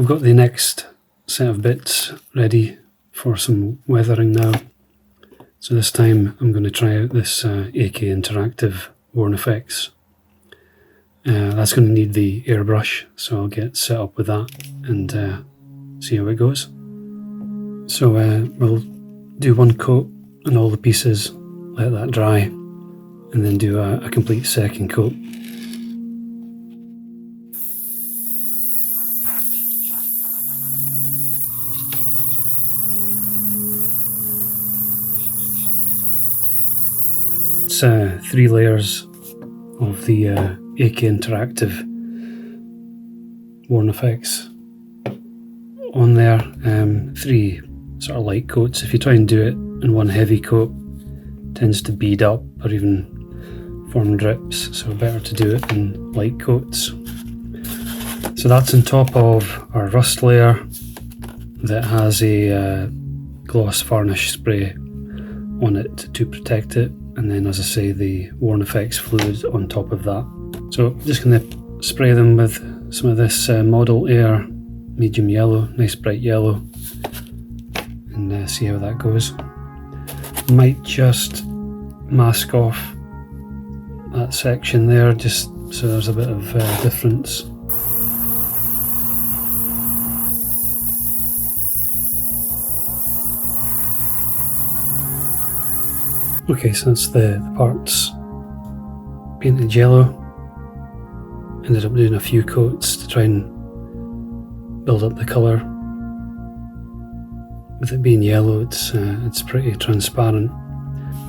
I've got the next set of bits ready for some weathering now. So this time I'm going to try out this AK Interactive Worn Effects. That's going to need the airbrush, so I'll get set up with that and see how it goes. So we'll do one coat on all the pieces, let that dry, and then do a complete second coat. It's 3 layers of the AK Interactive Worn Effects on there. 3 sort of light coats. If you try and do it in one heavy coat, it tends to bead up or even form drips, so better to do it in light coats. So that's on top of our rust layer that has a gloss varnish spray on it to protect it, and then, as I say, the Worn Effects fluid on top of that. So I'm just going to spray them with some of this Model Air medium yellow, nice bright yellow, and see how that goes. Might just mask off that section there just so there's a bit of difference. Okay, so that's the parts painted yellow. Ended up doing a few coats to try and build up the colour. With it being yellow, it's pretty transparent.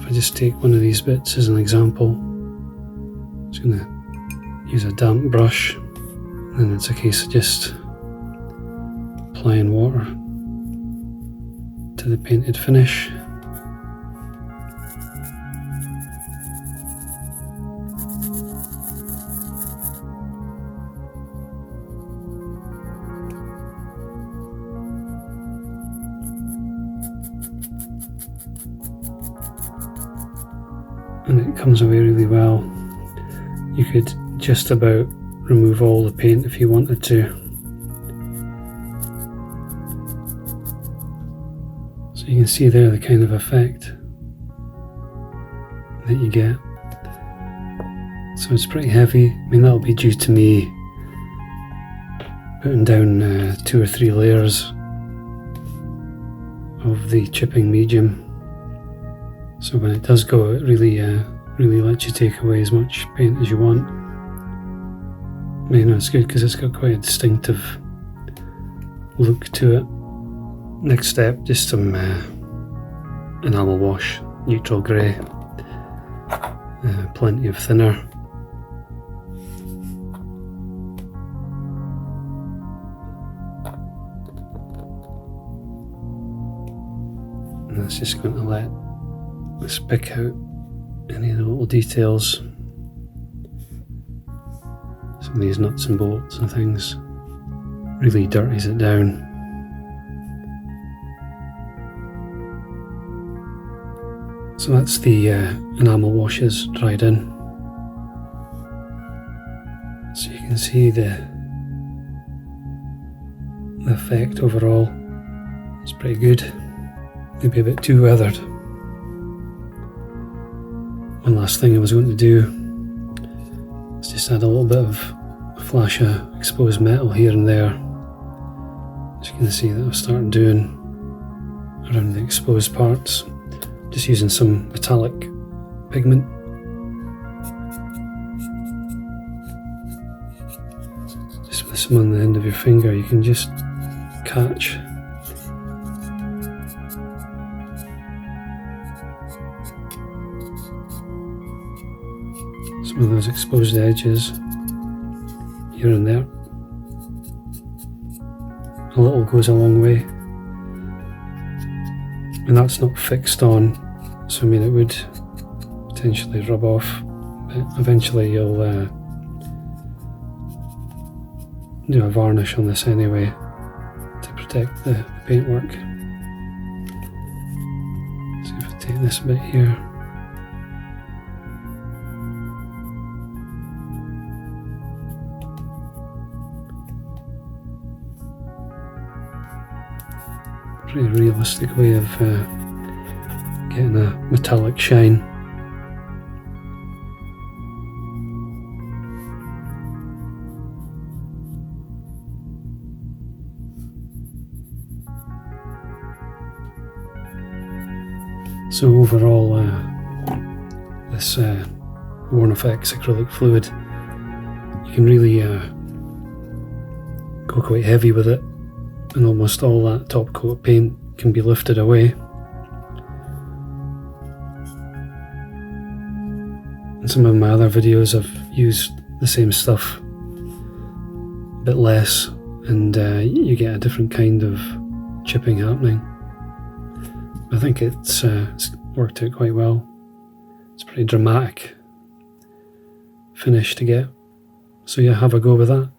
If I just take one of these bits as an example, I'm just going to use a damp brush, and it's a case of just applying water to the painted finish. And it comes away really well. You could just about remove all the paint if you wanted to. So you can see there the kind of effect that you get. So it's pretty heavy. I mean, that'll be due to me putting down 2 or 3 layers of the chipping medium. So when it does go, it really lets you take away as much paint as you want. I mean, it's good because it's got quite a distinctive look to it. Next step, just some enamel wash, neutral grey, plenty of thinner. And that's just going to let us pick out any of the little details. Some of these nuts and bolts and things. Really dirties it down. So that's the enamel washes dried in. So you can see the effect overall. It's pretty good. Maybe a bit too weathered. One last thing I was going to do is just add a little bit of a flash of exposed metal here and there. As you can see that I've started doing around the exposed parts, just using some metallic pigment. Just with some on the end of your finger, you can just catch some of those exposed edges here and there. A little goes a long way, and that's not fixed on, so I mean it would potentially rub off, but eventually you'll do a varnish on this anyway to protect the paintwork. So if I take this bit here, Pretty realistic way of getting a metallic shine. So overall, this Worn Effects acrylic fluid, you can really go quite heavy with it, and almost all that top coat of paint can be lifted away. In some of my other videos I've used the same stuff, a bit less, and you get a different kind of chipping happening. I think it's worked out quite well. It's a pretty dramatic finish to get. So yeah, have a go with that.